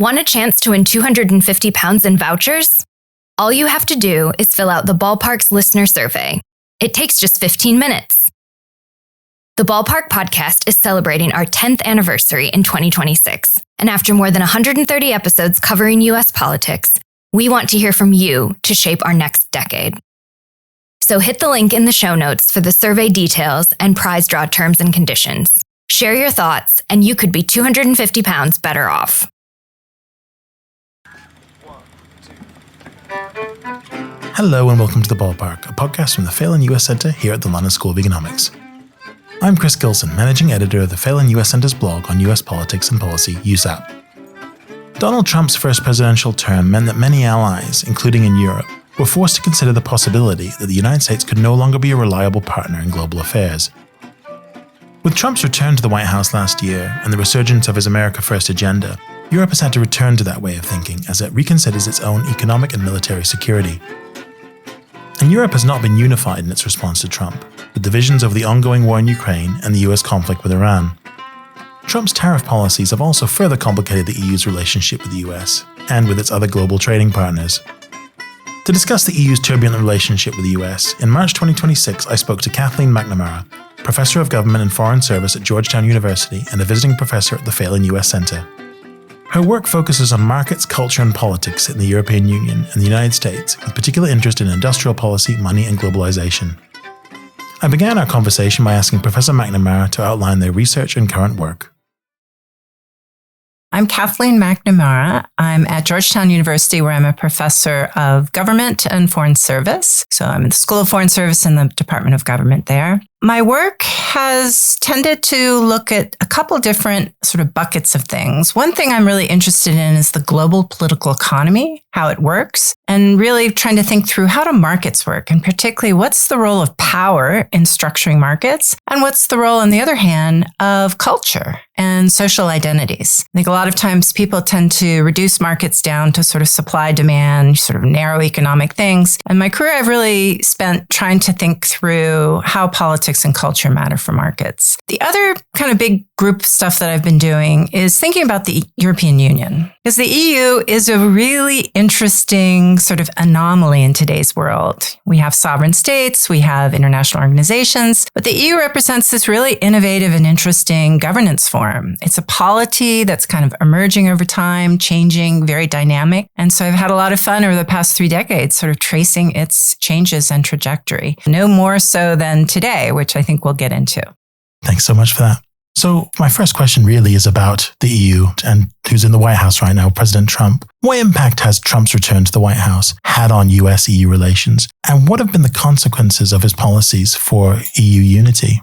Want a chance to win £250 in vouchers? All you have to do is fill out the Ballpark's listener survey. It takes just 15 minutes. The Ballpark podcast is celebrating our 10th anniversary in 2026. And after more than 130 episodes covering U.S. politics, we want to hear from you to shape our next decade. So hit the link in the show notes for the survey details and prize draw terms and conditions. Share your thoughts, and you could be £250 better off. Hello and welcome to The Ballpark, a podcast from the Phelan US Centre here at the London School of Economics. I'm Chris Gilson, Managing Editor of the Phelan US Centre's blog on US politics and policy, USAP. Donald Trump's first presidential term meant that many allies, including in Europe, were forced to consider the possibility that the United States could no longer be a reliable partner in global affairs. With Trump's return to the White House last year and the resurgence of his America First agenda, Europe has had to return to that way of thinking as it reconsiders its own economic and military security. And Europe has not been unified in its response to Trump, with divisions over the ongoing war in Ukraine and the US conflict with Iran. Trump's tariff policies have also further complicated the EU's relationship with the US and with its other global trading partners. To discuss the EU's turbulent relationship with the US, in March 2026 I spoke to Kathleen McNamara, Professor of Government and Foreign Service at Georgetown University and a visiting professor at the Phelan US Centre. Her work focuses on markets, culture and politics in the European Union and the United States, with particular interest in industrial policy, money and globalization. I began our conversation by asking Professor McNamara to outline their research and current work. I'm Kathleen McNamara. I'm at Georgetown University, where I'm a professor of government and foreign service. So I'm in the School of Foreign Service in the Department of Government there. My work has tended to look at a couple different sort of buckets of things. One thing I'm really interested in is the global political economy, how it works, and really trying to think through how do markets work, and particularly what's the role of power in structuring markets, and what's the role, on the other hand, of culture and social identities. I think a lot of times people tend to reduce markets down to sort of supply, demand, sort of narrow economic things. And my career, I've really spent trying to think through how politics and culture matter for markets. The other kind of big group stuff that I've been doing is thinking about the European Union, because the EU is a really interesting sort of anomaly in today's world. We have sovereign states, we have international organizations, but the EU represents this really innovative and interesting governance form. It's a polity that's kind of emerging over time, changing, very dynamic. And so I've had a lot of fun over the past 3 decades sort of tracing its changes and trajectory. No more so than today, which I think we'll get into. Thanks so much for that. So my first question really is about the EU and who's in the White House right now, President Trump. What impact has Trump's return to the White House had on US-EU relations? And what have been the consequences of his policies for EU unity?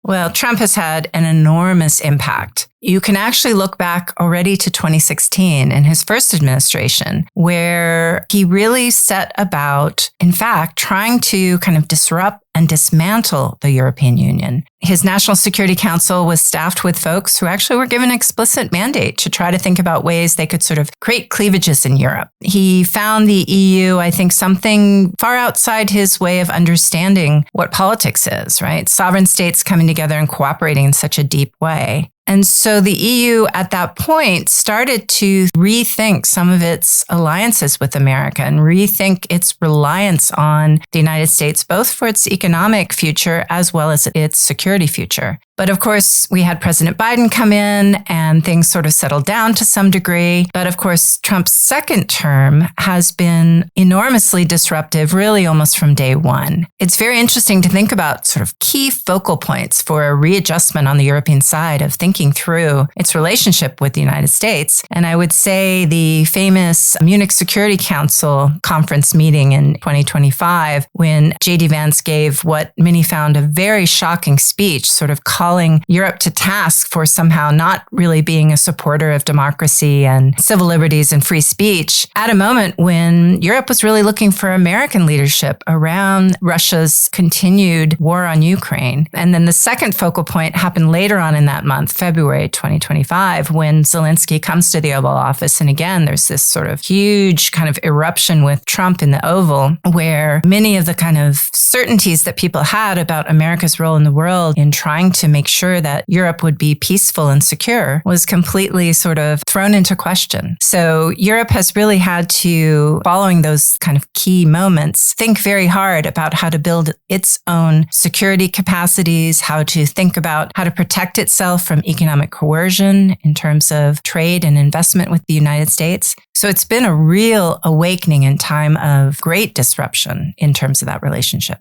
Well, Trump has had an enormous impact. You can actually look back already to 2016 in his first administration, where he really set about, in fact, trying to kind of disrupt and dismantle the European Union. His National Security Council was staffed with folks who actually were given an explicit mandate to try to think about ways they could sort of create cleavages in Europe. He found the EU, I think, something far outside his way of understanding what politics is, right? Sovereign states coming together and cooperating in such a deep way. And so the EU at that point started to rethink some of its alliances with America and rethink its reliance on the United States, both for its economic future as well as its security future. But of course, we had President Biden come in and things sort of settled down to some degree. But of course, Trump's second term has been enormously disruptive, really almost from day one. It's very interesting to think about sort of key focal points for a readjustment on the European side of thinking through its relationship with the United States. And I would say the famous Munich Security Council conference meeting in 2025, when J.D. Vance gave what many found a very shocking speech, sort of calling Europe to task for somehow not really being a supporter of democracy and civil liberties and free speech at a moment when Europe was really looking for American leadership around Russia's continued war on Ukraine. And then the second focal point happened later on in that month, February 2025, when Zelensky comes to the Oval Office. And again, there's this sort of huge kind of eruption with Trump in the Oval, where many of the kind of certainties that people had about America's role in the world in trying to make sure that Europe would be peaceful and secure was completely sort of thrown into question. So Europe has really had to, following those kind of key moments, think very hard about how to build its own security capacities, how to think about how to protect itself from economic coercion in terms of trade and investment with the United States. So it's been a real awakening in time of great disruption in terms of that relationship.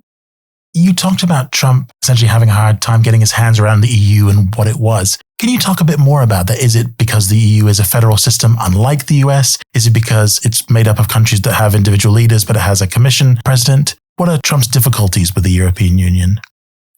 You talked about Trump essentially having a hard time getting his hands around the EU and what it was. Can you talk a bit more about that? Is it because the EU is a federal system unlike the US? Is it because it's made up of countries that have individual leaders, but it has a commission president? What are Trump's difficulties with the European Union?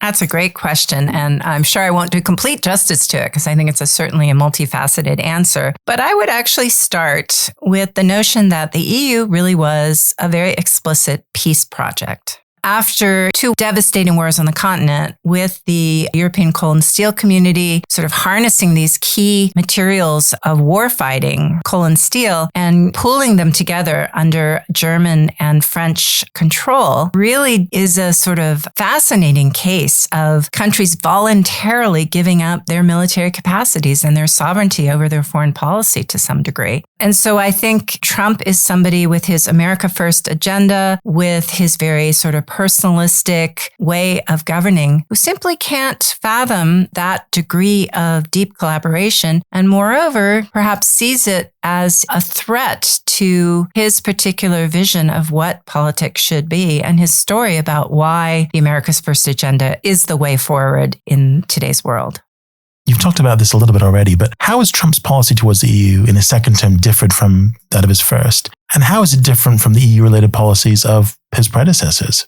That's a great question, and I'm sure I won't do complete justice to it because I think it's certainly a multifaceted answer. But I would actually start with the notion that the EU really was a very explicit peace project. After two devastating wars on the continent, with the European coal and steel community sort of harnessing these key materials of warfighting, coal and steel, and pooling them together under German and French control, really is a sort of fascinating case of countries voluntarily giving up their military capacities and their sovereignty over their foreign policy to some degree. And so I think Trump is somebody with his America First agenda, with his very sort of personalistic way of governing, who simply can't fathom that degree of deep collaboration, and moreover, perhaps sees it as a threat to his particular vision of what politics should be and his story about why the America's First agenda is the way forward in today's world. You've talked about this a little bit already, but how is Trump's policy towards the EU in his second term different from that of his first? And how is it different from the EU-related policies of his predecessors?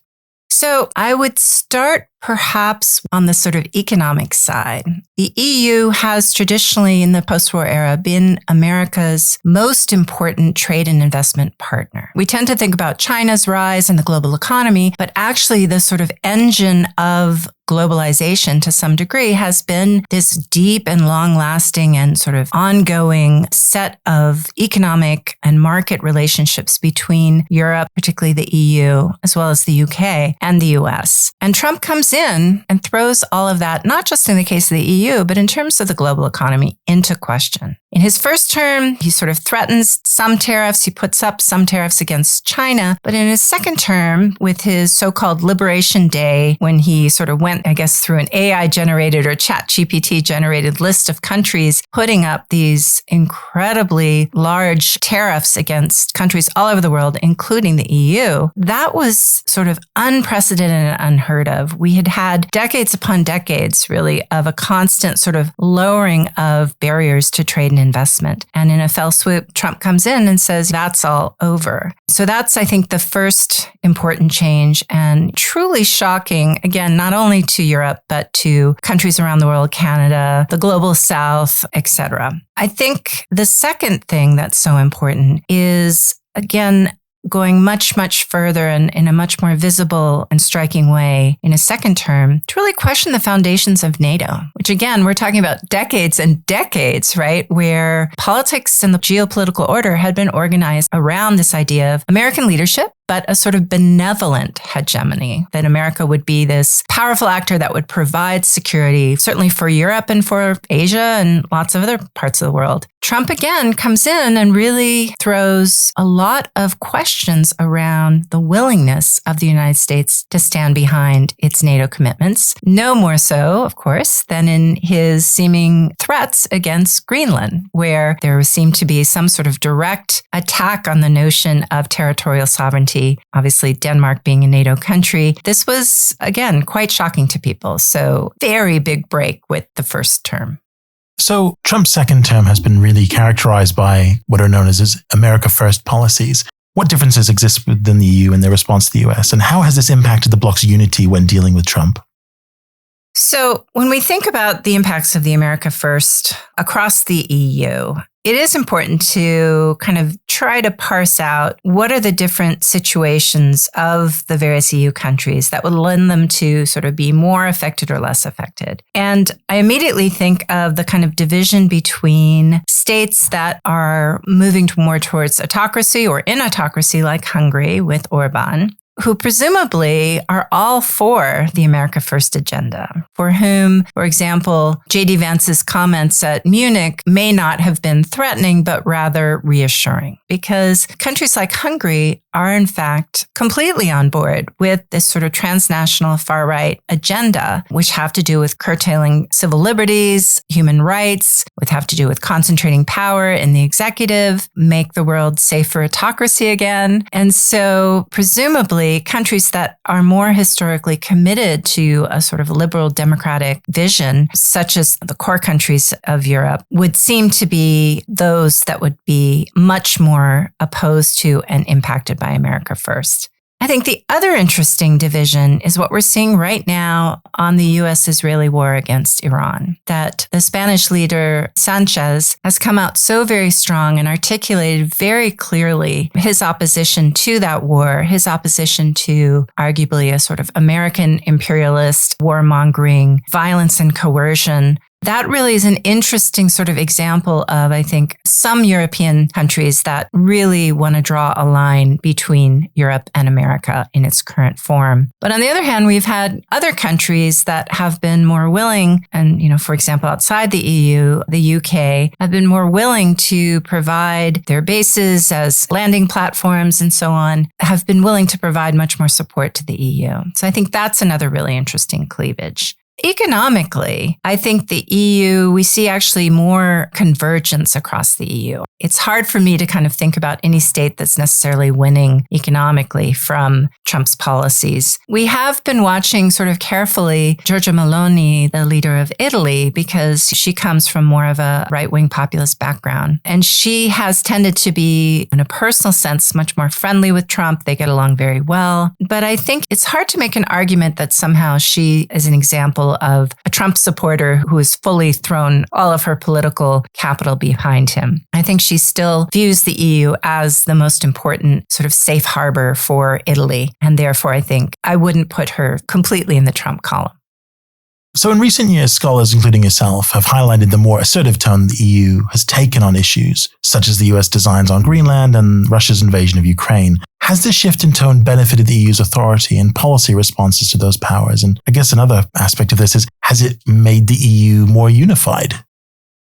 So I would start perhaps on the sort of economic side. The EU has traditionally in the post-war era been America's most important trade and investment partner. We tend to think about China's rise in the global economy, but actually the sort of engine of globalization to some degree has been this deep and long-lasting and sort of ongoing set of economic and market relationships between Europe, particularly the EU, as well as the UK and the US. And Trump comes in and throws all of that, not just in the case of the EU, but in terms of the global economy, into question. In his first term, he sort of threatens some tariffs. He puts up some tariffs against China. But in his second term, with his so-called Liberation Day, when he sort of went, I guess, through an AI-generated or ChatGPT-generated list of countries, putting up these incredibly large tariffs against countries all over the world, including the EU, that was sort of unprecedented and unheard of. We had decades upon decades, really, of a constant sort of lowering of barriers to trade and investment. And in a fell swoop, Trump comes in and says, that's all over. So that's, I think, the first important change, and truly shocking, again, not only to Europe, but to countries around the world, Canada, the global South, etc. I think the second thing that's so important is, again, going much, much further and in a much more visible and striking way in a second term to really question the foundations of NATO, which again, we're talking about decades and decades, right? Where politics and the geopolitical order had been organized around this idea of American leadership, but a sort of benevolent hegemony, that America would be this powerful actor that would provide security, certainly for Europe and for Asia and lots of other parts of the world. Trump again comes in and really throws a lot of questions around the willingness of the United States to stand behind its NATO commitments. No more so, of course, than in his seeming threats against Greenland, where there seemed to be some sort of direct attack on the notion of territorial sovereignty. Obviously, Denmark being a NATO country. This was, again, quite shocking to people. So very big break with the first term. So Trump's second term has been really characterized by what are known as his America First policies. What differences exist within the EU in their response to the US? And how has this impacted the bloc's unity when dealing with Trump? So when we think about the impacts of the America First across the EU, it is important to kind of try to parse out what are the different situations of the various EU countries that would lend them to sort of be more affected or less affected. And I immediately think of the kind of division between states that are moving more towards autocracy or in autocracy like Hungary with Orban, who presumably are all for the America First agenda, for whom, for example, J.D. Vance's comments at Munich may not have been threatening, but rather reassuring, because countries like Hungary are in fact completely on board with this sort of transnational far-right agenda, which have to do with curtailing civil liberties, human rights, which have to do with concentrating power in the executive, make the world safe for autocracy again. And so presumably countries that are more historically committed to a sort of liberal democratic vision, such as the core countries of Europe, would seem to be those that would be much more opposed to and impacted by America First. I think the other interesting division is what we're seeing right now on the U.S.-Israeli war against Iran, that the Spanish leader Sanchez has come out so very strong and articulated very clearly his opposition to that war, his opposition to arguably a sort of American imperialist warmongering, violence and coercion. That really is an interesting sort of example of, I think, some European countries that really want to draw a line between Europe and America in its current form. But on the other hand, we've had other countries that have been more willing, and, for example, outside the EU, the UK, have been more willing to provide their bases as landing platforms and so on, have been willing to provide much more support to the EU. So I think that's another really interesting cleavage. Economically, I think the EU, we see actually more convergence across the EU. It's hard for me to kind of think about any state that's necessarily winning economically from Trump's policies. We have been watching sort of carefully Giorgia Meloni, the leader of Italy, because she comes from more of a right-wing populist background. And she has tended to be, in a personal sense, much more friendly with Trump. They get along very well. But I think it's hard to make an argument that somehow she is an example of a Trump supporter who has fully thrown all of her political capital behind him. I think she still views the EU as the most important sort of safe harbor for Italy. And therefore, I think I wouldn't put her completely in the Trump column. So in recent years, scholars, including yourself, have highlighted the more assertive tone the EU has taken on issues, such as the US designs on Greenland and Russia's invasion of Ukraine. Has this shift in tone benefited the EU's authority and policy responses to those powers? And I guess another aspect of this is, has it made the EU more unified?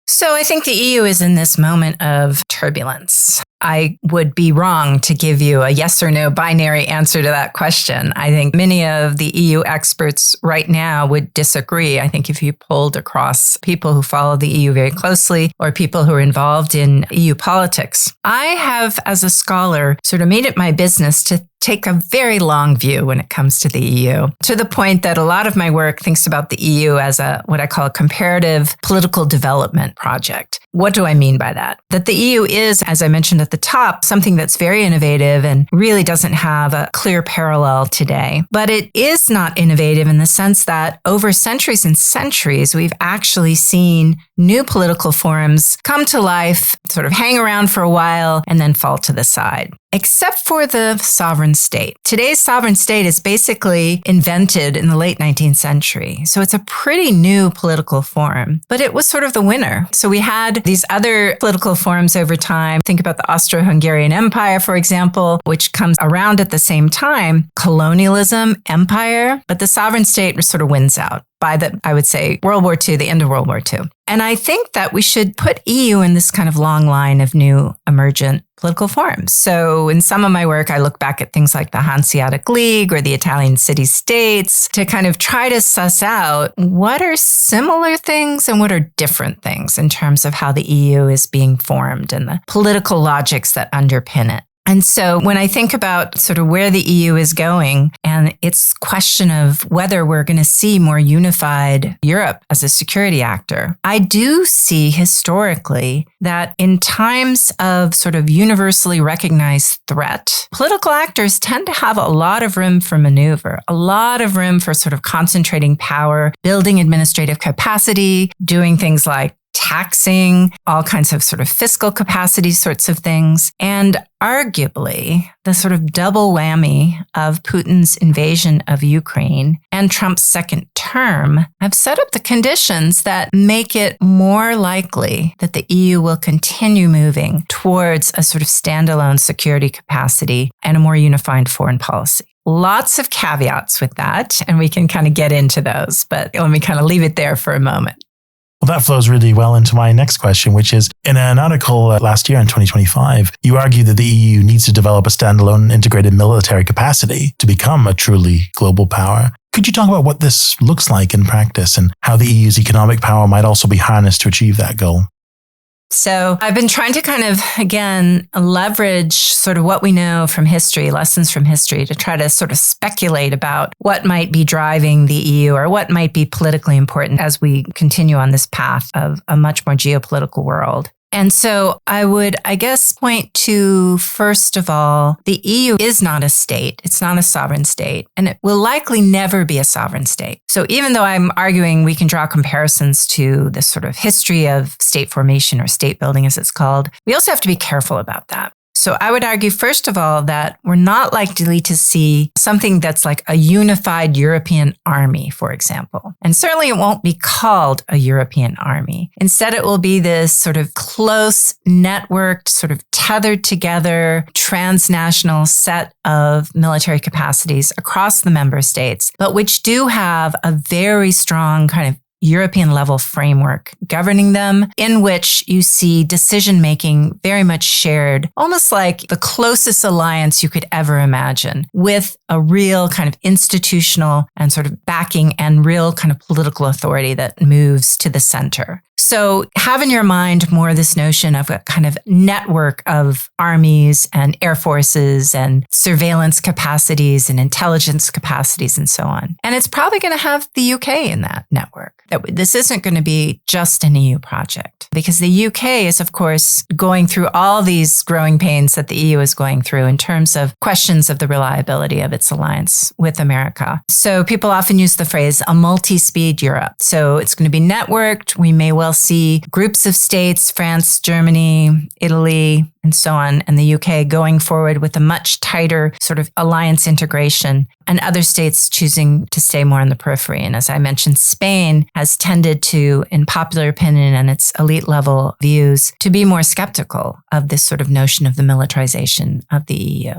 So I think the EU is in this moment of turbulence. I would be wrong to give you a yes or no binary answer to that question. I think many of the EU experts right now would disagree. I think if you polled across people who follow the EU very closely or people who are involved in EU politics, I have, as a scholar, sort of made it my business to take a very long view when it comes to the EU, to the point that a lot of my work thinks about the EU as what I call a comparative political development project. What do I mean by that? That the EU is, as I mentioned at the top, something that's very innovative and really doesn't have a clear parallel today. But it is not innovative in the sense that over centuries and centuries, we've actually seen new political forms come to life, sort of hang around for a while, and then fall to the side. Except for the sovereign state. Today's sovereign state is basically invented in the late 19th century. So it's a pretty new political form, but it was sort of the winner. So we had these other political forms over time. Think about the Austro-Hungarian Empire, for example, which comes around at the same time. Colonialism, empire, but the sovereign state sort of wins out by I would say, World War II, the end of World War II. And I think that we should put EU in this kind of long line of new emergent political forms. So in some of my work, I look back at things like the Hanseatic League or the Italian city-states to kind of try to suss out what are similar things and what are different things in terms of how the EU is being formed and the political logics that underpin it. And so when I think about sort of where the EU is going and its question of whether we're going to see more unified Europe as a security actor, I do see historically that in times of sort of universally recognized threat, political actors tend to have a lot of room for maneuver, a lot of room for sort of concentrating power, building administrative capacity, doing things like taxing, all kinds of sort of fiscal capacity sorts of things. And arguably, the sort of double whammy of Putin's invasion of Ukraine and Trump's second term have set up the conditions that make it more likely that the EU will continue moving towards a sort of standalone security capacity and a more unified foreign policy. lots of caveats with that, and we can kind of get into those, but let me kind of leave it there for a moment. Well, that flows really well into my next question, which is, in an article last year in 2025, you argue that the EU needs to develop a standalone integrated military capacity to become a truly global power. Could you talk about what this looks like in practice and how the EU's economic power might also be harnessed to achieve that goal? So I've been trying to kind of, again, leverage sort of what we know from history, lessons from history, to try to sort of speculate about what might be driving the EU or what might be politically important as we continue on this path of a much more geopolitical world. And so I would, I guess, point to, first of all, the EU is not a state. It's not a sovereign state, and it will likely never be a sovereign state. So even though I'm arguing we can draw comparisons to the sort of history of state formation or state building, as it's called, we also have to be careful about that. So I would argue, first of all, that we're not likely to see something that's like a unified European army, for example. And certainly it won't be called a European army. Instead, it will be this sort of close, networked, sort of tethered together, transnational set of military capacities across the member states, but which do have a very strong kind of European level framework governing them, in which you see decision-making very much shared, almost like the closest alliance you could ever imagine, with a real kind of institutional and sort of backing and real kind of political authority that moves to the center. So have in your mind more this notion of a kind of network of armies and air forces and surveillance capacities and intelligence capacities and so on. And it's probably going to have the UK in that network. This isn't going to be just an EU project, because the UK is, of course, going through all these growing pains that the EU is going through in terms of questions of the reliability of its alliance with America. So people often use the phrase a multi-speed Europe. So it's going to be networked. We may well see groups of states, France, Germany, Italy, and so on, and the UK going forward with a much tighter sort of alliance integration, and other states choosing to stay more on the periphery. And as I mentioned, Spain has tended to, in popular opinion and its elite level views, to be more skeptical of this sort of notion of the militarization of the EU.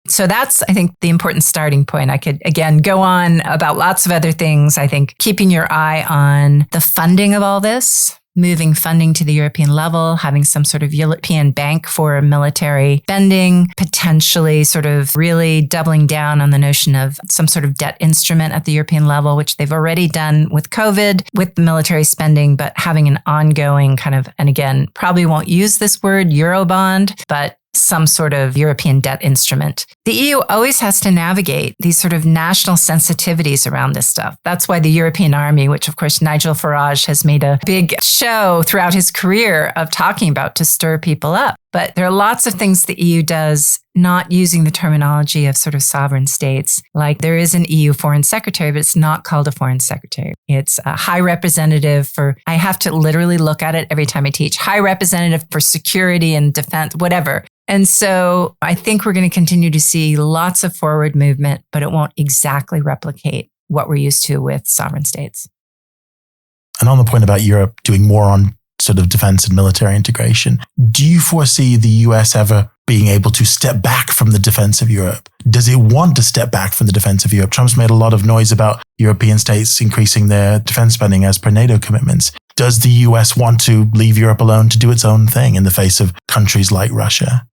So that's, I think, the important starting point. I could, again, go on about lots of other things. I think keeping your eye on the funding of all this, moving funding to the European level, having some sort of European bank for military spending, potentially sort of really doubling down on the notion of some sort of debt instrument at the European level, which they've already done with COVID, with the military spending, but having an ongoing kind of, and again, probably won't use this word, Eurobond, but some sort of European debt instrument. The EU always has to navigate these sort of national sensitivities around this stuff. That's why the European Army, which of course Nigel Farage has made a big show throughout his career of talking about to stir people up. But there are lots of things the EU does not using the terminology of sort of sovereign states. Like there is an EU foreign secretary, but it's not called a foreign secretary. It's a high representative for, I have to literally look at it every time I teach, high representative for security and defense, whatever. And so I think we're going to continue to see lots of forward movement, but it won't exactly replicate what we're used to with sovereign states. And on the point about Europe doing more on sort of defense and military integration, do you foresee the US ever being able to step back from the defense of Europe? Does it want to step back from the defense of Europe? Trump's made a lot of noise about European states increasing their defense spending as per NATO commitments. Does the US want to leave Europe alone to do its own thing in the face of countries like Russia?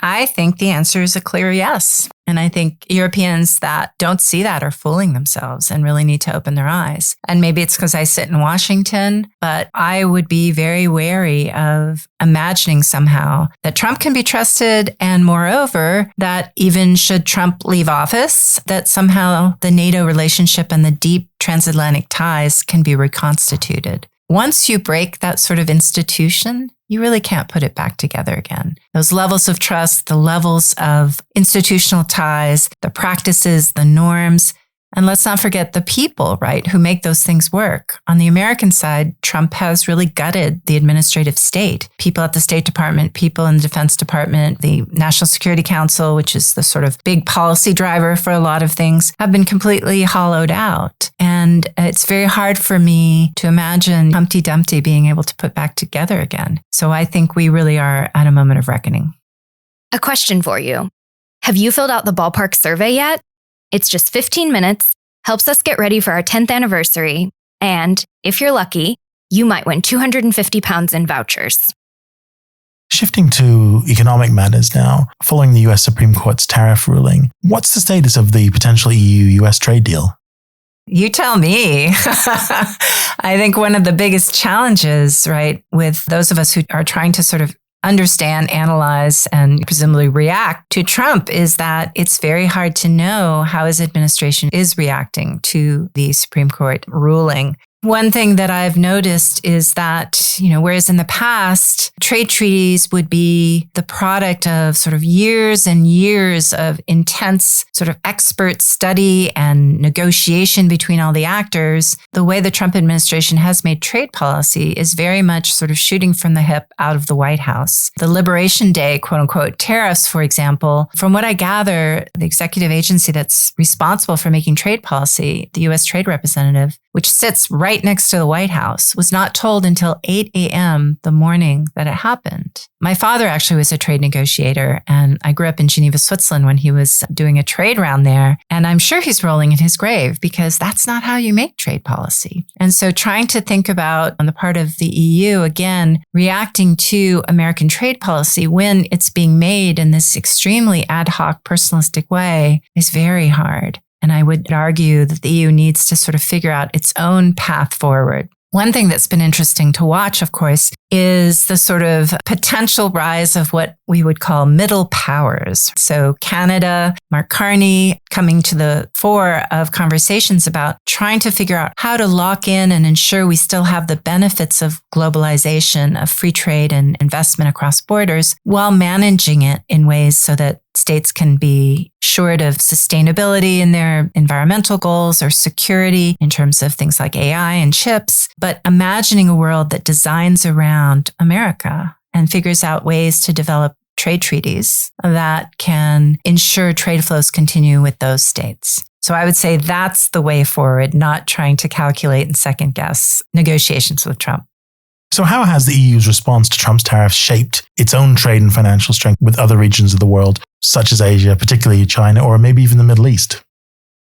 I think the answer is a clear yes. And I think Europeans that don't see that are fooling themselves and really need to open their eyes. And maybe it's because I sit in Washington, but I would be very wary of imagining somehow that Trump can be trusted, and moreover, that even should Trump leave office, that somehow the NATO relationship and the deep transatlantic ties can be reconstituted. Once you break that sort of institution, you really can't put it back together again. Those levels of trust, the levels of institutional ties, the practices, the norms, and let's not forget the people, right, who make those things work. On the American side, Trump has really gutted the administrative state. People at the State Department, people in the Defense Department, the National Security Council, which is the sort of big policy driver for a lot of things, have been completely hollowed out. And it's very hard for me to imagine Humpty Dumpty being able to put back together again. So I think we really are at a moment of reckoning. A question for you. Have you filled out the Ballpark survey yet? It's just 15 minutes, helps us get ready for our 10th anniversary, and if you're lucky, you might win 250 pounds in vouchers. Shifting to economic matters now, following the US Supreme Court's tariff ruling, what's the status of the potential EU-US trade deal? You tell me. I think one of the biggest challenges, right, with those of us who are trying to sort of understand, analyze, and presumably react to Trump is that it's very hard to know how his administration is reacting to the Supreme Court ruling. One thing that I've noticed is that, whereas in the past, trade treaties would be the product of sort of years and years of intense sort of expert study and negotiation between all the actors, the way the Trump administration has made trade policy is very much sort of shooting from the hip out of the White House. The Liberation Day, quote unquote, tariffs, for example, from what I gather, the executive agency that's responsible for making trade policy, the U.S. Trade Representative, which sits right next to the White House, was not told until 8 a.m. the morning that it happened. My father actually was a trade negotiator, and I grew up in Geneva, Switzerland when he was doing a trade round there. And I'm sure he's rolling in his grave because that's not how you make trade policy. And so trying to think about, on the part of the EU, again, reacting to American trade policy when it's being made in this extremely ad hoc, personalistic way is very hard. And I would argue that the EU needs to sort of figure out its own path forward. One thing that's been interesting to watch, of course, is the sort of potential rise of what we would call middle powers. So Canada, Mark Carney coming to the fore of conversations about trying to figure out how to lock in and ensure we still have the benefits of globalization, of free trade and investment across borders, while managing it in ways so that states can be assured of sustainability in their environmental goals or security in terms of things like AI and chips, but imagining a world that designs around America and figures out ways to develop trade treaties that can ensure trade flows continue with those states. So I would say that's the way forward, not trying to calculate and second guess negotiations with Trump. So how has the EU's response to Trump's tariffs shaped its own trade and financial strength with other regions of the world, such as Asia, particularly China, or maybe even the Middle East?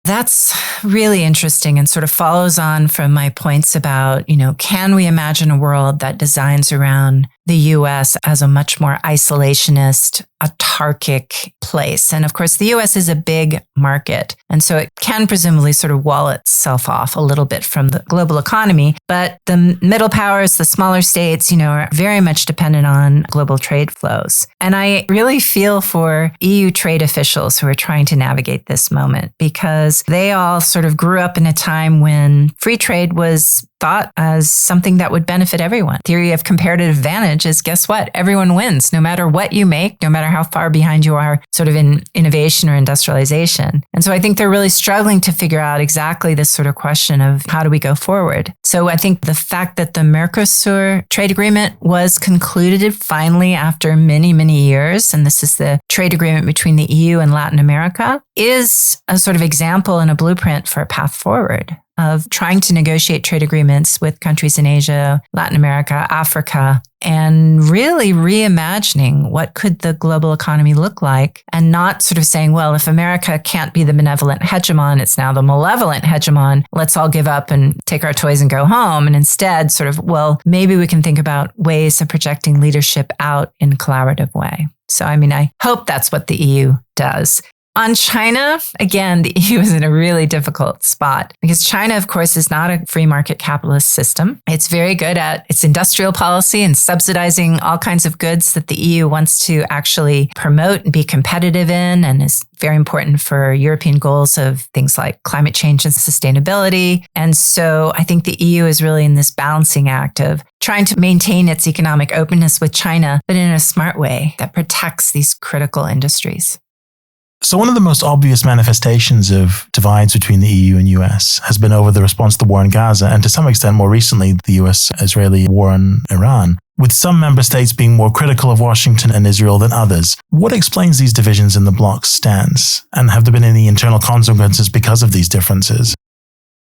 That's really interesting and sort of follows on from my points about, can we imagine a world that designs around the U.S. as a much more isolationist, autarkic place? And of course, the U.S. is a big market. And so it can presumably sort of wall itself off a little bit from the global economy. But the middle powers, the smaller states, are very much dependent on global trade flows. And I really feel for EU trade officials who are trying to navigate this moment because they all sort of grew up in a time when free trade was thought as something that would benefit everyone. Theory of comparative advantage is, guess what? Everyone wins, no matter what you make, no matter how far behind you are sort of in innovation or industrialization. And so I think they're really struggling to figure out exactly this sort of question of how do we go forward? So I think the fact that the Mercosur trade agreement was concluded finally after many, many years, and this is the trade agreement between the EU and Latin America, is a sort of example and a blueprint for a path forward of trying to negotiate trade agreements with countries in Asia, Latin America, Africa, and really reimagining what could the global economy look like and not sort of saying, well, if America can't be the benevolent hegemon, it's now the malevolent hegemon. Let's all give up and take our toys and go home. And instead sort of, well, maybe we can think about ways of projecting leadership out in a collaborative way. So, I hope that's what the EU does. On China, again, the EU is in a really difficult spot because China, of course, is not a free market capitalist system. It's very good at its industrial policy and subsidizing all kinds of goods that the EU wants to actually promote and be competitive in, and is very important for European goals of things like climate change and sustainability. And so I think the EU is really in this balancing act of trying to maintain its economic openness with China, but in a smart way that protects these critical industries. So one of the most obvious manifestations of divides between the EU and US has been over the response to the war in Gaza, and to some extent more recently, the US-Israeli war in Iran, with some member states being more critical of Washington and Israel than others. What explains these divisions in the bloc's stance? And have there been any internal consequences because of these differences?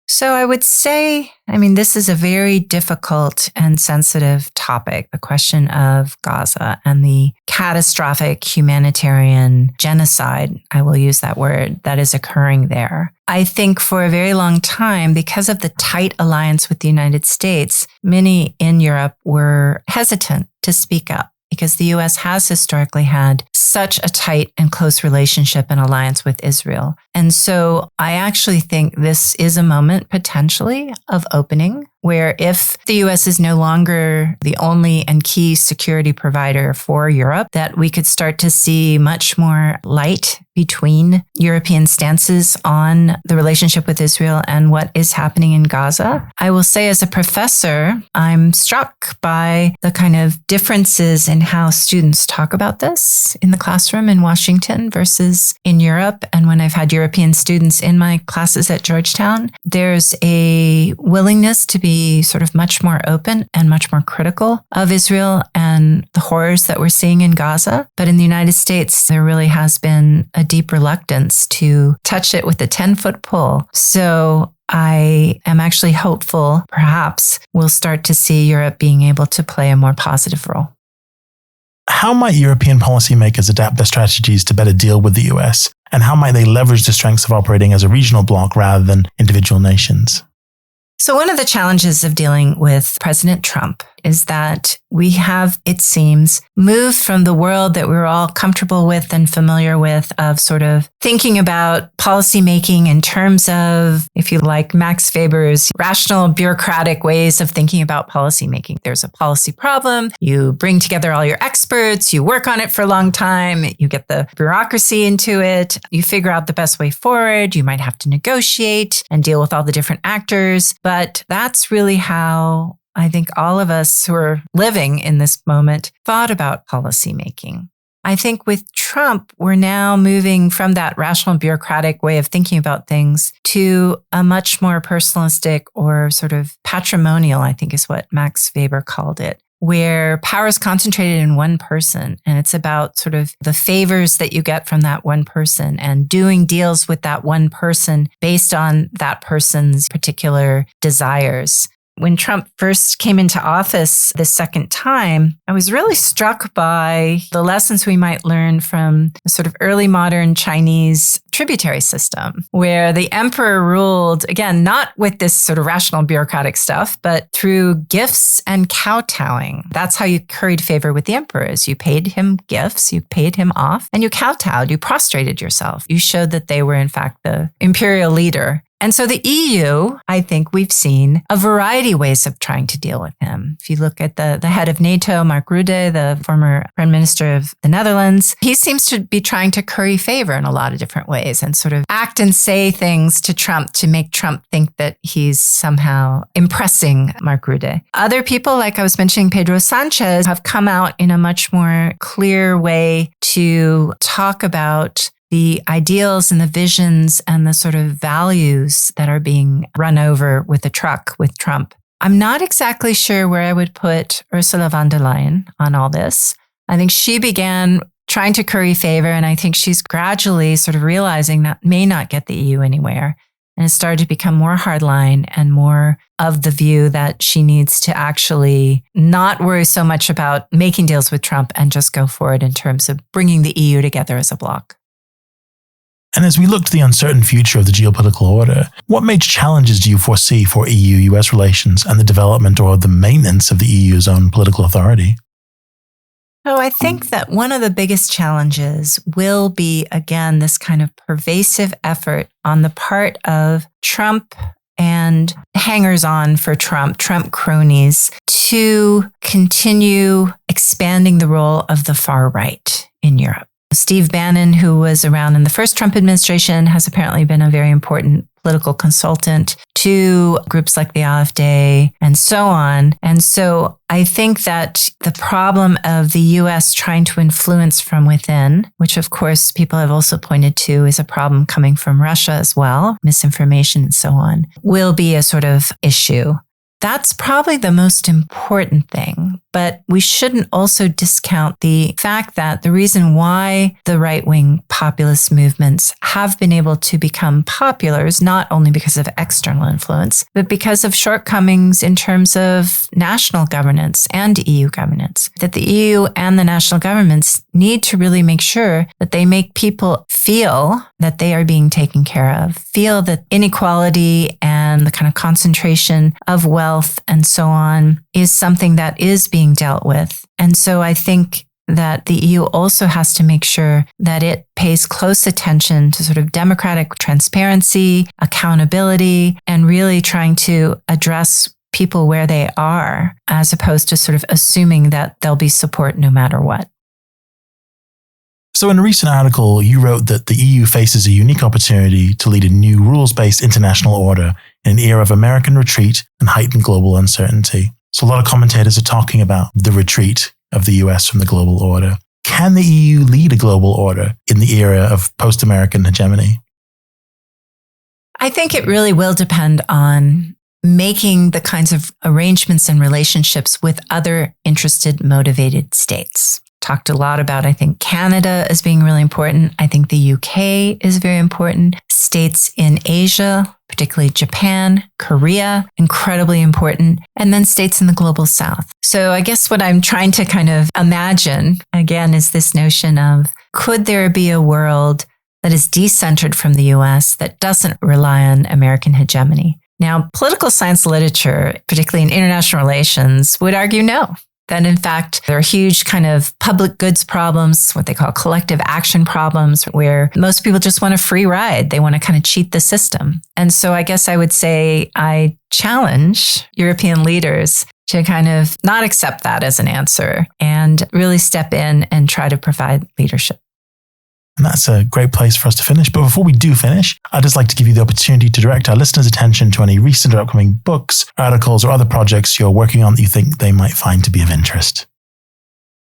So I would say, this is a very difficult and sensitive topic, the question of Gaza and the catastrophic humanitarian genocide, I will use that word, that is occurring there. I think for a very long time, because of the tight alliance with the United States, many in Europe were hesitant to speak up, because the U.S. has historically had such a tight and close relationship and alliance with Israel. And so I actually think this is a moment potentially of opening, where if the U.S. is no longer the only and key security provider for Europe, that we could start to see much more light between European stances on the relationship with Israel and what is happening in Gaza. I will say, as a professor, I'm struck by the kind of differences in how students talk about this in the classroom in Washington versus in Europe. And when I've had European students in my classes at Georgetown, there's a willingness to be sort of much more open and much more critical of Israel and the horrors that we're seeing in Gaza. But in the United States, there really has been a deep reluctance to touch it with a 10-foot pole. So I am actually hopeful, perhaps, we'll start to see Europe being able to play a more positive role. How might European policymakers adapt their strategies to better deal with the US? And how might they leverage the strengths of operating as a regional bloc rather than individual nations? So one of the challenges of dealing with President Trump is that we have, it seems, moved from the world that we're all comfortable with and familiar with of sort of thinking about policymaking in terms of, if you like, Max Weber's rational bureaucratic ways of thinking about policymaking. There's a policy problem, you bring together all your experts, you work on it for a long time, you get the bureaucracy into it, you figure out the best way forward, you might have to negotiate and deal with all the different actors. But that's really how I think all of us who are living in this moment thought about policymaking. I think with Trump, we're now moving from that rational bureaucratic way of thinking about things to a much more personalistic or sort of patrimonial, I think is what Max Weber called it, where power is concentrated in one person. And it's about sort of the favors that you get from that one person and doing deals with that one person based on that person's particular desires. When Trump first came into office the second time, I was really struck by the lessons we might learn from a sort of early modern Chinese tributary system, where the emperor ruled, again, not with this sort of rational bureaucratic stuff, but through gifts and kowtowing. That's how you curried favor with the emperors. You paid him gifts, you paid him off, and you kowtowed, you prostrated yourself. You showed that they were, in fact, the imperial leader. And so the EU, I think we've seen a variety of ways of trying to deal with him. If you look at the head of NATO, Mark Rutte, the former Prime Minister of the Netherlands, he seems to be trying to curry favor in a lot of different ways and sort of act and say things to Trump to make Trump think that he's somehow impressing Mark Rutte. Other people, like I was mentioning, Pedro Sanchez, have come out in a much more clear way to talk about the ideals and the visions and the sort of values that are being run over with the truck with Trump. I'm not exactly sure where I would put Ursula von der Leyen on all this. I think she began trying to curry favor, and I think she's gradually sort of realizing that may not get the EU anywhere. And it started to become more hardline and more of the view that she needs to actually not worry so much about making deals with Trump and just go forward in terms of bringing the EU together as a bloc. And as we look to the uncertain future of the geopolitical order, what major challenges do you foresee for EU-US relations and the development or the maintenance of the EU's own political authority? Oh, I think that one of the biggest challenges will be, again, this kind of pervasive effort on the part of Trump and hangers-on for Trump cronies, to continue expanding the role of the far right in Europe. Steve Bannon, who was around in the first Trump administration, has apparently been a very important political consultant to groups like the AfD and so on. And so I think that the problem of the US trying to influence from within, which of course people have also pointed to is a problem coming from Russia as well, misinformation and so on, will be a sort of issue. That's probably the most important thing. But we shouldn't also discount the fact that the reason why the right-wing populist movements have been able to become popular is not only because of external influence, but because of shortcomings in terms of national governance and EU governance. That the EU and the national governments need to really make sure that they make people feel that they are being taken care of, feel that inequality and the kind of concentration of wealth and so on is something that is being dealt with. And so I think that the EU also has to make sure that it pays close attention to sort of democratic transparency, accountability, and really trying to address people where they are, as opposed to sort of assuming that there'll be support no matter what. So in a recent article, you wrote that the EU faces a unique opportunity to lead a new rules-based international order in an era of American retreat and heightened global uncertainty. So a lot of commentators are talking about the retreat of the US from the global order. Can the EU lead a global order in the era of post-American hegemony? I think it really will depend on making the kinds of arrangements and relationships with other interested, motivated states. Talked a lot about, I think, Canada as being really important. I think the UK is very important. States in Asia, particularly Japan, Korea, incredibly important. And then states in the global south. So I guess what I'm trying to kind of imagine, again, is this notion of, could there be a world that is decentered from the US that doesn't rely on American hegemony? Now, political science literature, particularly in international relations, would argue no. That in fact, there are huge kind of public goods problems, what they call collective action problems, where most people just want a free ride. They want to kind of cheat the system. And so I guess I would say I challenge European leaders to kind of not accept that as an answer and really step in and try to provide leadership. And that's a great place for us to finish. But before we do finish, I'd just like to give you the opportunity to direct our listeners' attention to any recent or upcoming books, articles, or other projects you're working on that you think they might find to be of interest.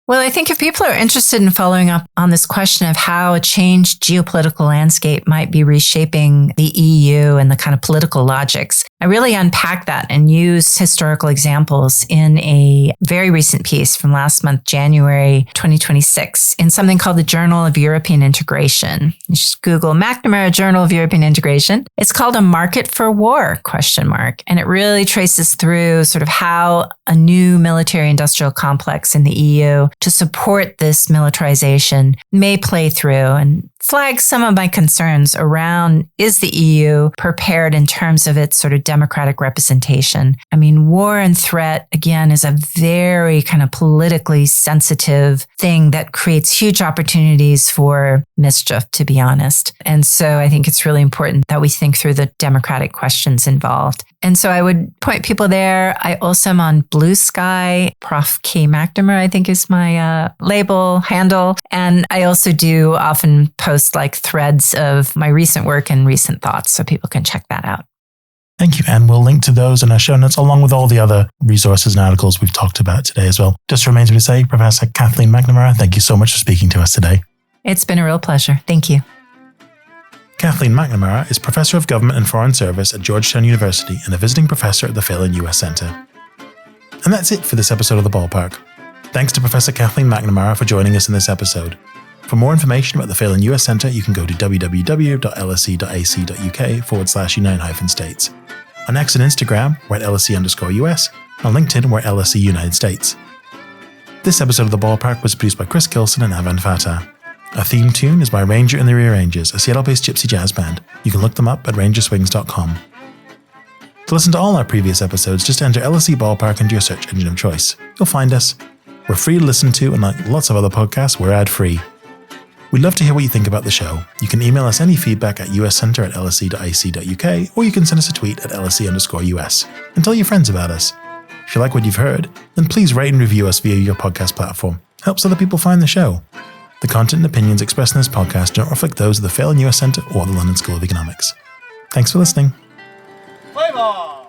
Well, I think if people are interested in following up on this question of how a changed geopolitical landscape might be reshaping the EU and the kind of political logics, I really unpack that and use historical examples in a very recent piece from last month, January 2026, in something called the Journal of European Integration. You just Google McNamara Journal of European Integration. It's called A Market for War, ? And it really traces through sort of how a new military industrial complex in the EU to support this militarization may play through, and flag some of my concerns around, is the EU prepared in terms of its sort of democratic representation? I mean, war and threat, again, is a very kind of politically sensitive thing that creates huge opportunities for mischief, to be honest. And so I think it's really important that we think through the democratic questions involved. And so I would point people there. I also am on Blue Sky. Prof. K. McNamara, I think, is my label handle. And I also do often post like threads of my recent work and recent thoughts, so people can check that out. Thank you. And we'll link to those in our show notes, along with all the other resources and articles we've talked about today as well. Just remains me to say, Professor Kathleen McNamara, thank you so much for speaking to us today. It's been a real pleasure. Thank you. Kathleen McNamara is Professor of Government and Foreign Service at Georgetown University and a visiting professor at the Phelan U.S. Center. And that's it for this episode of The Ballpark. Thanks to Professor Kathleen McNamara for joining us in this episode. For more information about the Phelan U.S. Center, you can go to www.lse.ac.uk/United-States. On X and Instagram, we're at LSE_US, on LinkedIn, we're LSE United States. This episode of The Ballpark was produced by Chris Gilson and Avan Fatah. Our theme tune is by Ranger and the Rearrangers, a Seattle-based gypsy jazz band. You can look them up at rangerswings.com. To listen to all our previous episodes, just enter LSE Ballpark into your search engine of choice. You'll find us. We're free to listen to, and like lots of other podcasts, we're ad-free. We'd love to hear what you think about the show. You can email us any feedback at uscenter@lse.ac.uk, or you can send us a tweet at LSE_US, and tell your friends about us. If you like what you've heard, then please rate and review us via your podcast platform. It helps other people find the show. The content and opinions expressed in this podcast don't reflect those of the Phelan U.S. Center or the London School of Economics. Thanks for listening. Play ball!